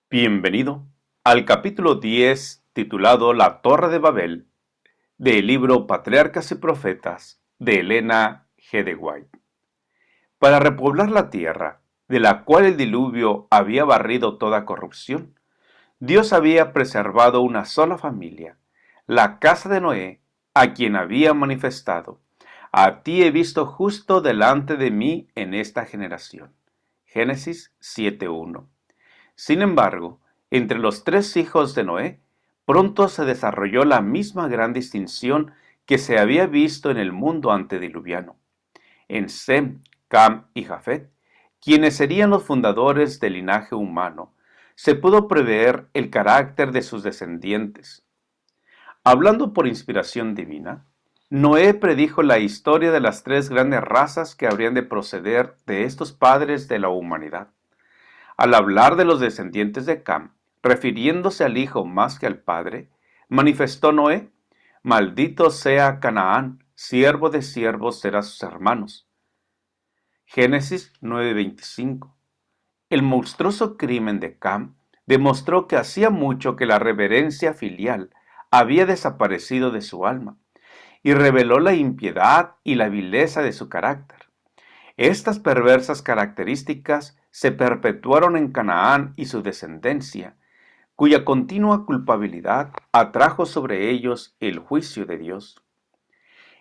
Bienvenido al capítulo 10 titulado La Torre de Babel del libro Patriarcas y Profetas de Elena G. de White. Para repoblar la tierra, de la cual el diluvio había barrido toda corrupción, Dios había preservado una sola familia, la casa de Noé, a quien había manifestado: a ti he visto justo delante de mí en esta generación. Génesis 7:1. Sin embargo, entre los tres hijos de Noé, pronto se desarrolló la misma gran distinción que se había visto en el mundo antediluviano. En Sem, Cam y Jafet, quienes serían los fundadores del linaje humano, se pudo prever el carácter de sus descendientes. Hablando por inspiración divina, Noé predijo la historia de las tres grandes razas que habrían de proceder de estos padres de la humanidad. Al hablar de los descendientes de Cam, refiriéndose al hijo más que al padre, manifestó Noé: maldito sea Canaán, siervo de siervos será sus hermanos. Génesis 9:25. El monstruoso crimen de Cam demostró que hacía mucho que la reverencia filial había desaparecido de su alma, y reveló la impiedad y la vileza de su carácter. Estas perversas características se perpetuaron en Canaán y su descendencia, cuya continua culpabilidad atrajo sobre ellos el juicio de Dios.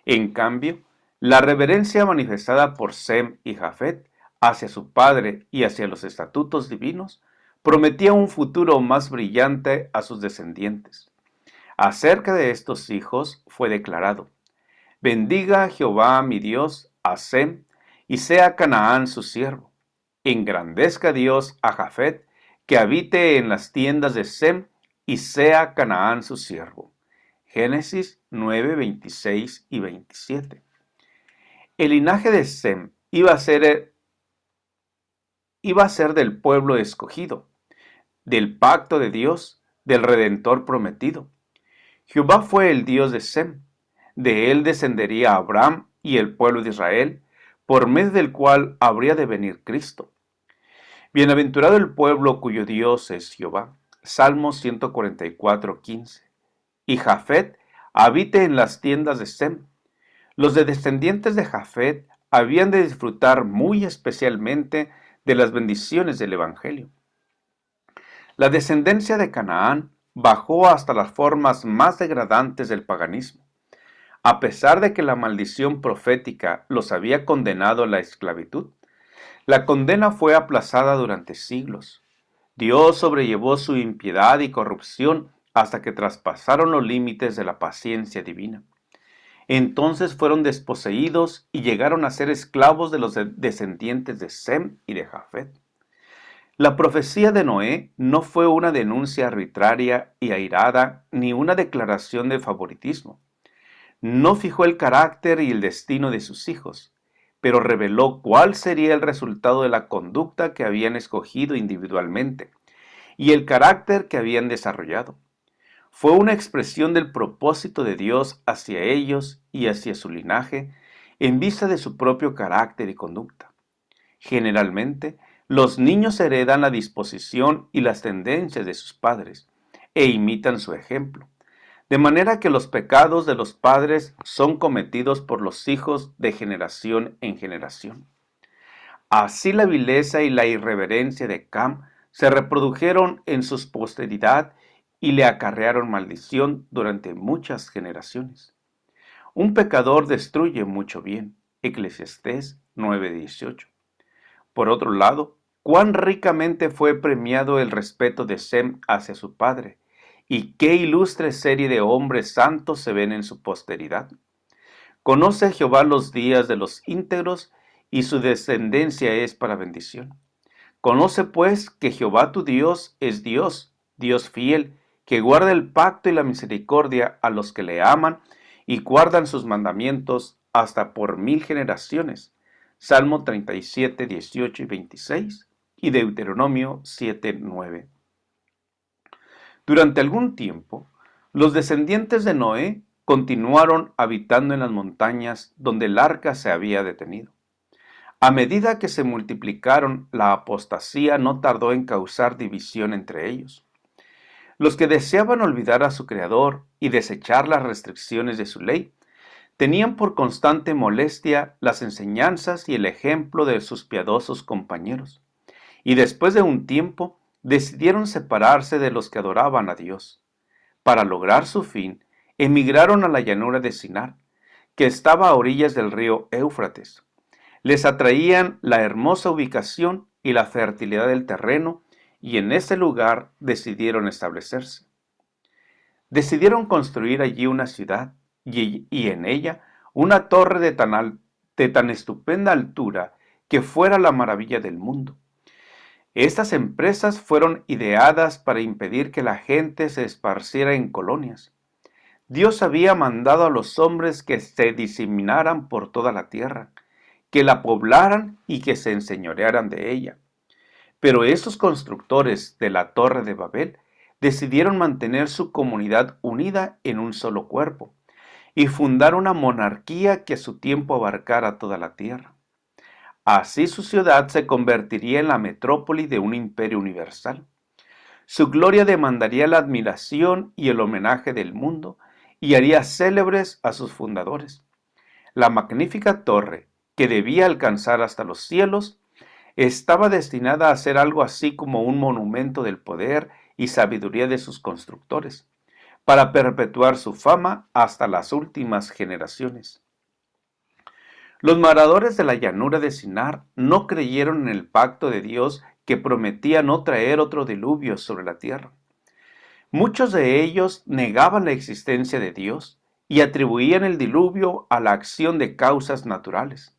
En cambio, la reverencia manifestada por Sem y Jafet hacia su padre y hacia los estatutos divinos prometía un futuro más brillante a sus descendientes. Acerca de estos hijos fue declarado: bendiga Jehová mi Dios a Sem, y sea Canaán su siervo. Engrandezca Dios a Jafet, que habite en las tiendas de Sem, y sea Canaán su siervo. Génesis 9:26 y 27. El linaje de Sem iba a ser del pueblo escogido, del pacto de Dios, del Redentor prometido. Jehová fue el Dios de Sem. De él descendería Abraham y el pueblo de Israel, por medio del cual habría de venir Cristo. Bienaventurado el pueblo cuyo Dios es Jehová. Salmo 144:15. Y Jafet habite en las tiendas de Sem. Los descendientes de Jafet habían de disfrutar muy especialmente de las bendiciones del Evangelio. La descendencia de Canaán bajó hasta las formas más degradantes del paganismo. A pesar de que la maldición profética los había condenado a la esclavitud, la condena fue aplazada durante siglos. Dios sobrellevó su impiedad y corrupción hasta que traspasaron los límites de la paciencia divina. Entonces fueron desposeídos y llegaron a ser esclavos de los descendientes de Sem y de Jafet. La profecía de Noé no fue una denuncia arbitraria y airada ni una declaración de favoritismo. No fijó el carácter y el destino de sus hijos, pero reveló cuál sería el resultado de la conducta que habían escogido individualmente y el carácter que habían desarrollado. Fue una expresión del propósito de Dios hacia ellos y hacia su linaje en vista de su propio carácter y conducta. Generalmente, los niños heredan la disposición y las tendencias de sus padres e imitan su ejemplo, de manera que los pecados de los padres son cometidos por los hijos de generación en generación. Así la vileza y la irreverencia de Cam se reprodujeron en su posteridad y le acarrearon maldición durante muchas generaciones. Un pecador destruye mucho bien. Eclesiastés 9:18. Por otro lado, cuán ricamente fue premiado el respeto de Sem hacia su padre, y qué ilustre serie de hombres santos se ven en su posteridad. Conoce Jehová los días de los íntegros, y su descendencia es para bendición. Conoce pues que Jehová tu Dios es Dios, Dios fiel, que guarda el pacto y la misericordia a los que le aman y guardan sus mandamientos hasta por 1000 generaciones. Salmo 37:18 y 26 y Deuteronomio 7:9. Durante algún tiempo, los descendientes de Noé continuaron habitando en las montañas donde el arca se había detenido. A medida que se multiplicaron, la apostasía no tardó en causar división entre ellos. Los que deseaban olvidar a su Creador y desechar las restricciones de su ley, tenían por constante molestia las enseñanzas y el ejemplo de sus piadosos compañeros, y después de un tiempo decidieron separarse de los que adoraban a Dios. Para lograr su fin, emigraron a la llanura de Sinar, que estaba a orillas del río Éufrates. Les atraían la hermosa ubicación y la fertilidad del terreno, y en ese lugar decidieron establecerse. Decidieron construir allí una ciudad y en ella una torre de tan estupenda altura que fuera la maravilla del mundo. Estas empresas fueron ideadas para impedir que la gente se esparciera en colonias. Dios había mandado a los hombres que se diseminaran por toda la tierra, que la poblaran y que se enseñorearan de ella. Pero esos constructores de la Torre de Babel decidieron mantener su comunidad unida en un solo cuerpo y fundar una monarquía que a su tiempo abarcara toda la tierra. Así su ciudad se convertiría en la metrópoli de un imperio universal. Su gloria demandaría la admiración y el homenaje del mundo y haría célebres a sus fundadores. La magnífica torre, que debía alcanzar hasta los cielos, estaba destinada a ser algo así como un monumento del poder y sabiduría de sus constructores, para perpetuar su fama hasta las últimas generaciones. Los moradores de la llanura de Sinar no creyeron en el pacto de Dios que prometía no traer otro diluvio sobre la tierra. Muchos de ellos negaban la existencia de Dios y atribuían el diluvio a la acción de causas naturales.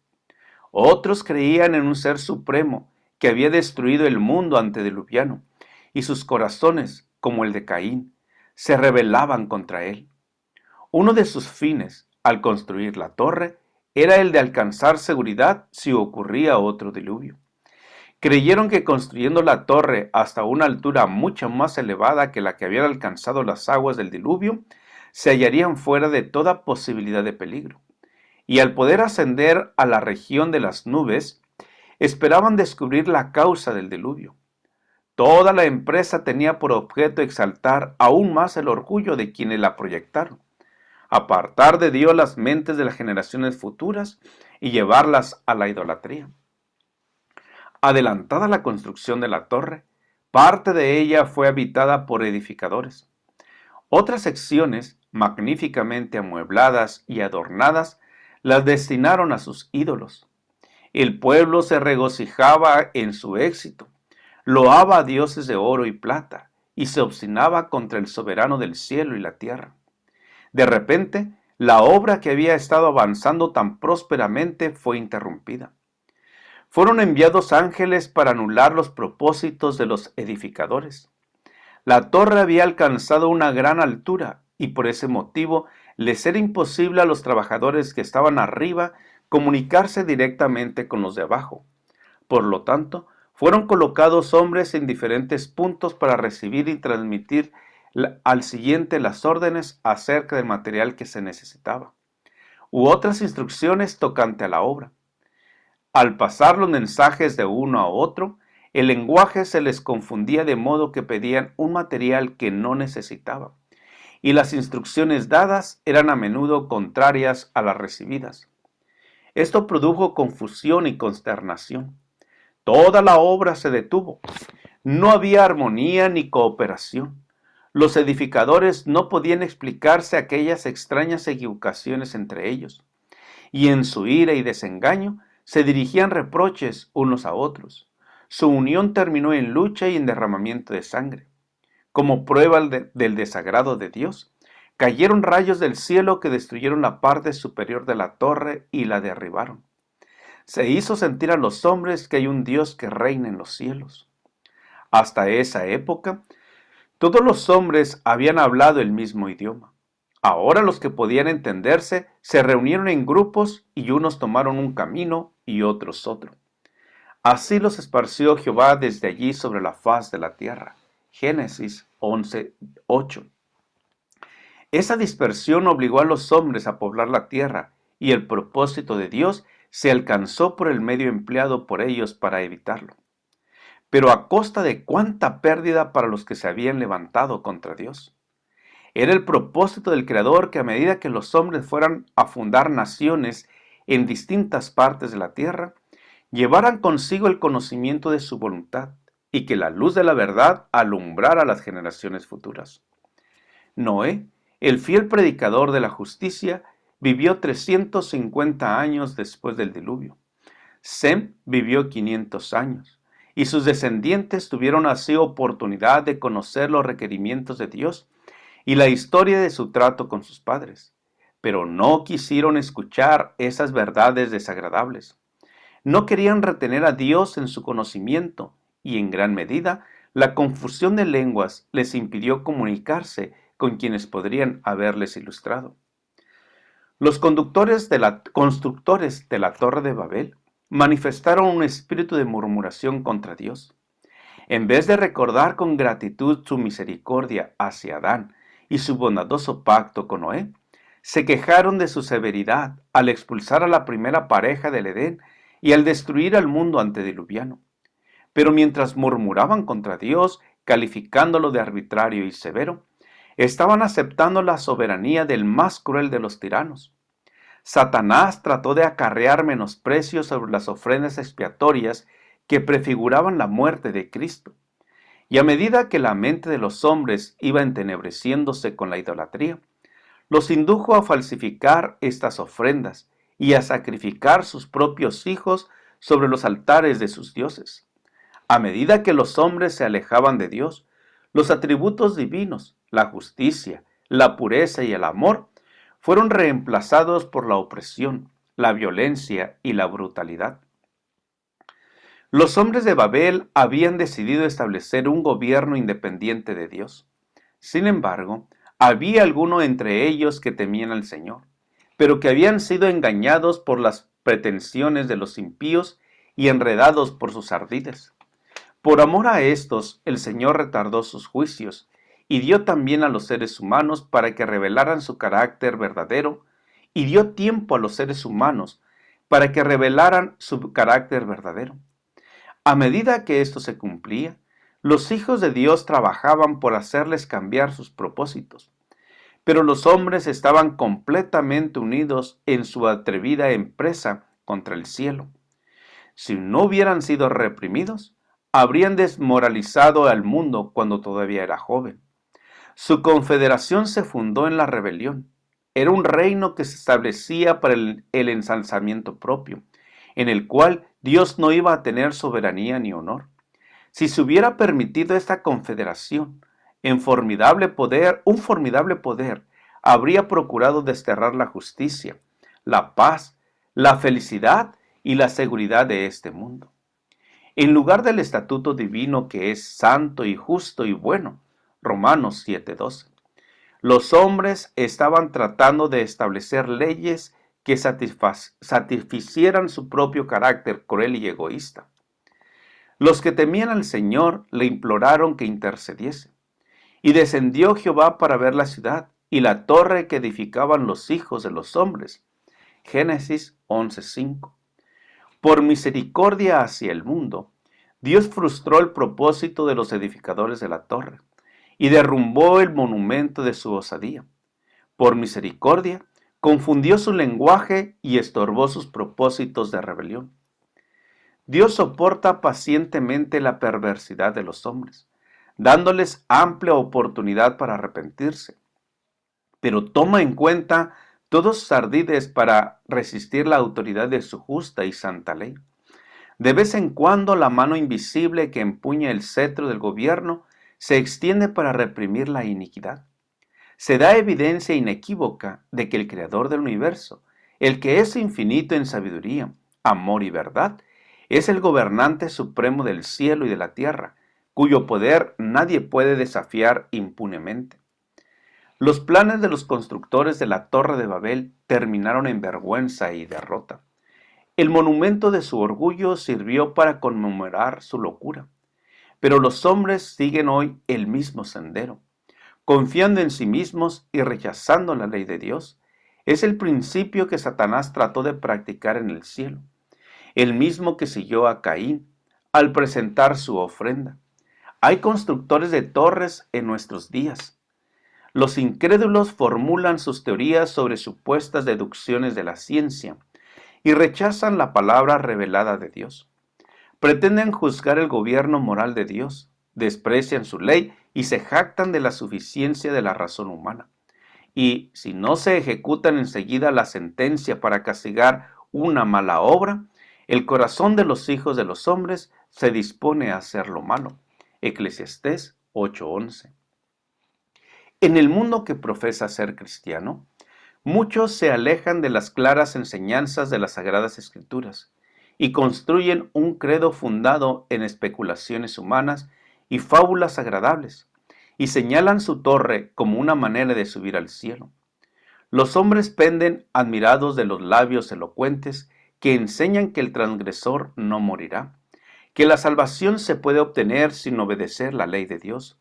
Otros creían en un ser supremo que había destruido el mundo antediluviano, y sus corazones, como el de Caín, se rebelaban contra él. Uno de sus fines, al construir la torre, era el de alcanzar seguridad si ocurría otro diluvio. Creyeron que construyendo la torre hasta una altura mucho más elevada que la que habían alcanzado las aguas del diluvio, se hallarían fuera de toda posibilidad de peligro. Y al poder ascender a la región de las nubes, esperaban descubrir la causa del diluvio. Toda la empresa tenía por objeto exaltar aún más el orgullo de quienes la proyectaron, apartar de Dios las mentes de las generaciones futuras y llevarlas a la idolatría. Adelantada la construcción de la torre, parte de ella fue habitada por edificadores. Otras secciones, magníficamente amuebladas y adornadas, las destinaron a sus ídolos. El pueblo se regocijaba en su éxito, loaba a dioses de oro y plata, y se obstinaba contra el soberano del cielo y la tierra. De repente, la obra que había estado avanzando tan prósperamente fue interrumpida. Fueron enviados ángeles para anular los propósitos de los edificadores. La torre había alcanzado una gran altura y por ese motivo les era imposible a los trabajadores que estaban arriba comunicarse directamente con los de abajo. Por lo tanto, fueron colocados hombres en diferentes puntos para recibir y transmitir al siguiente las órdenes acerca del material que se necesitaba, u otras instrucciones tocante a la obra. Al pasar los mensajes de uno a otro, el lenguaje se les confundía de modo que pedían un material que no necesitaban, y las instrucciones dadas eran a menudo contrarias a las recibidas. Esto produjo confusión y consternación. Toda la obra se detuvo. No había armonía ni cooperación. Los edificadores no podían explicarse aquellas extrañas equivocaciones entre ellos, y en su ira y desengaño se dirigían reproches unos a otros. Su unión terminó en lucha y en derramamiento de sangre. Como prueba del desagrado de Dios, cayeron rayos del cielo que destruyeron la parte superior de la torre y la derribaron. Se hizo sentir a los hombres que hay un Dios que reina en los cielos. Hasta esa época, todos los hombres habían hablado el mismo idioma. Ahora los que podían entenderse se reunieron en grupos y unos tomaron un camino y otros otro. Así los esparció Jehová desde allí sobre la faz de la tierra. Génesis 11:8. Esa dispersión obligó a los hombres a poblar la tierra y el propósito de Dios se alcanzó por el medio empleado por ellos para evitarlo. Pero a costa de cuánta pérdida para los que se habían levantado contra Dios. Era el propósito del Creador que a medida que los hombres fueran a fundar naciones en distintas partes de la tierra, llevaran consigo el conocimiento de su voluntad y que la luz de la verdad alumbrara a las generaciones futuras. Noé, el fiel predicador de la justicia, vivió 350 años después del diluvio. Sem vivió 500 años, y sus descendientes tuvieron así oportunidad de conocer los requerimientos de Dios y la historia de su trato con sus padres, pero no quisieron escuchar esas verdades desagradables. No querían retener a Dios en su conocimiento y en gran medida la confusión de lenguas les impidió comunicarse con quienes podrían haberles ilustrado. Los constructores de la Torre de Babel manifestaron un espíritu de murmuración contra Dios. En vez de recordar con gratitud su misericordia hacia Adán y su bondadoso pacto con Noé, se quejaron de su severidad al expulsar a la primera pareja del Edén y al destruir al mundo antediluviano. Pero mientras murmuraban contra Dios, calificándolo de arbitrario y severo, estaban aceptando la soberanía del más cruel de los tiranos. Satanás trató de acarrear menosprecio sobre las ofrendas expiatorias que prefiguraban la muerte de Cristo. Y a medida que la mente de los hombres iba entenebreciéndose con la idolatría, los indujo a falsificar estas ofrendas y a sacrificar sus propios hijos sobre los altares de sus dioses. A medida que los hombres se alejaban de Dios, los atributos divinos, la justicia, la pureza y el amor, fueron reemplazados por la opresión, la violencia y la brutalidad. Los hombres de Babel habían decidido establecer un gobierno independiente de Dios. Sin embargo, había algunos entre ellos que temían al Señor, pero que habían sido engañados por las pretensiones de los impíos y enredados por sus ardides. Por amor a estos, el Señor retardó sus juicios y dio también a los seres humanos para que revelaran su carácter verdadero, y dio tiempo a los seres humanos para que revelaran su carácter verdadero. A medida que esto se cumplía, los hijos de Dios trabajaban por hacerles cambiar sus propósitos, pero los hombres estaban completamente unidos en su atrevida empresa contra el cielo. Si no hubieran sido reprimidos, habrían desmoralizado al mundo cuando todavía era joven. Su confederación se fundó en la rebelión. Era un reino que se establecía para el ensalzamiento propio, en el cual Dios no iba a tener soberanía ni honor. Si se hubiera permitido esta confederación, un formidable poder habría procurado desterrar la justicia, la paz, la felicidad y la seguridad de este mundo. En lugar del estatuto divino que es santo y justo y bueno, Romanos 7:12, los hombres estaban tratando de establecer leyes que satisficieran su propio carácter cruel y egoísta. Los que temían al Señor le imploraron que intercediese. Y descendió Jehová para ver la ciudad y la torre que edificaban los hijos de los hombres. Génesis 11:5. Por misericordia hacia el mundo, Dios frustró el propósito de los edificadores de la torre y derrumbó el monumento de su osadía. Por misericordia, confundió su lenguaje y estorbó sus propósitos de rebelión. Dios soporta pacientemente la perversidad de los hombres, dándoles amplia oportunidad para arrepentirse, pero toma en cuenta todos sus ardides para resistir la autoridad de su justa y santa ley. De vez en cuando la mano invisible que empuña el cetro del gobierno se extiende para reprimir la iniquidad. Se da evidencia inequívoca de que el Creador del universo, el que es infinito en sabiduría, amor y verdad, es el gobernante supremo del cielo y de la tierra, cuyo poder nadie puede desafiar impunemente. Los planes de los constructores de la Torre de Babel terminaron en vergüenza y derrota. El monumento de su orgullo sirvió para conmemorar su locura, pero los hombres siguen hoy el mismo sendero, confiando en sí mismos y rechazando la ley de Dios. Es el principio que Satanás trató de practicar en el cielo, el mismo que siguió a Caín al presentar su ofrenda. Hay constructores de torres en nuestros días. Los incrédulos formulan sus teorías sobre supuestas deducciones de la ciencia y rechazan la palabra revelada de Dios. Pretenden juzgar el gobierno moral de Dios, desprecian su ley y se jactan de la suficiencia de la razón humana. Y si no se ejecutan enseguida la sentencia para castigar una mala obra, el corazón de los hijos de los hombres se dispone a hacer lo malo. Eclesiastés 8:11. En el mundo que profesa ser cristiano, muchos se alejan de las claras enseñanzas de las Sagradas Escrituras y construyen un credo fundado en especulaciones humanas y fábulas agradables, y señalan su torre como una manera de subir al cielo. Los hombres penden admirados de los labios elocuentes que enseñan que el transgresor no morirá, que la salvación se puede obtener sin obedecer la ley de Dios.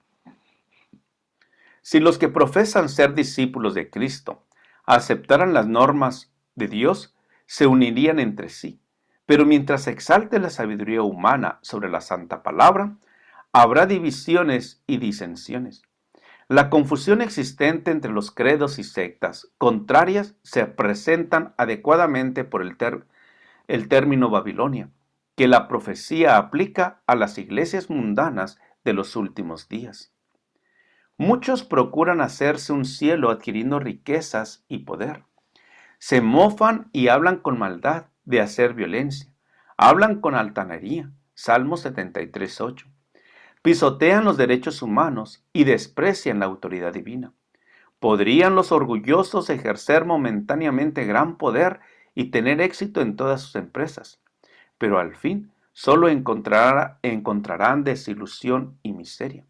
Si los que profesan ser discípulos de Cristo aceptaran las normas de Dios, se unirían entre sí. Pero mientras se exalte la sabiduría humana sobre la santa palabra, habrá divisiones y disensiones. La confusión existente entre los credos y sectas contrarias se presentan adecuadamente por el término Babilonia, que la profecía aplica a las iglesias mundanas de los últimos días. Muchos procuran hacerse un cielo adquiriendo riquezas y poder. Se mofan y hablan con maldad de hacer violencia. Hablan con altanería. Salmo 73:8. Pisotean los derechos humanos y desprecian la autoridad divina. ¿Podrían los orgullosos ejercer momentáneamente gran poder y tener éxito en todas sus empresas? Pero al fin solo encontrarán desilusión y miseria.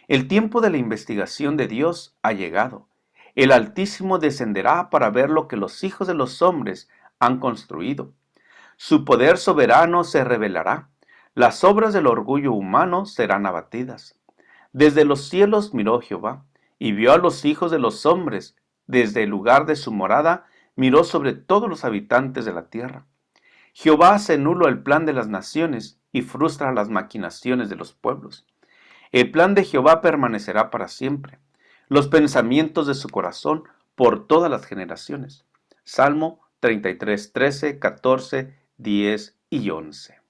El tiempo de la investigación de Dios ha llegado. El Altísimo descenderá para ver lo que los hijos de los hombres han construido. Su poder soberano se revelará. Las obras del orgullo humano serán abatidas. Desde los cielos miró Jehová y vio a los hijos de los hombres. Desde el lugar de su morada miró sobre todos los habitantes de la tierra. Jehová hace nulo el plan de las naciones y frustra las maquinaciones de los pueblos. El plan de Jehová permanecerá para siempre, los pensamientos de su corazón por todas las generaciones. Salmo 33, 13, 14, 10 y 11.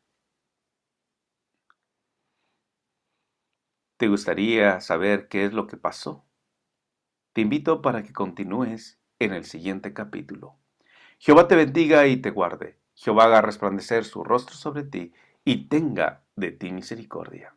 ¿Te gustaría saber qué es lo que pasó? Te invito para que continúes en el siguiente capítulo. Jehová te bendiga y te guarde. Jehová haga resplandecer su rostro sobre ti y tenga de ti misericordia.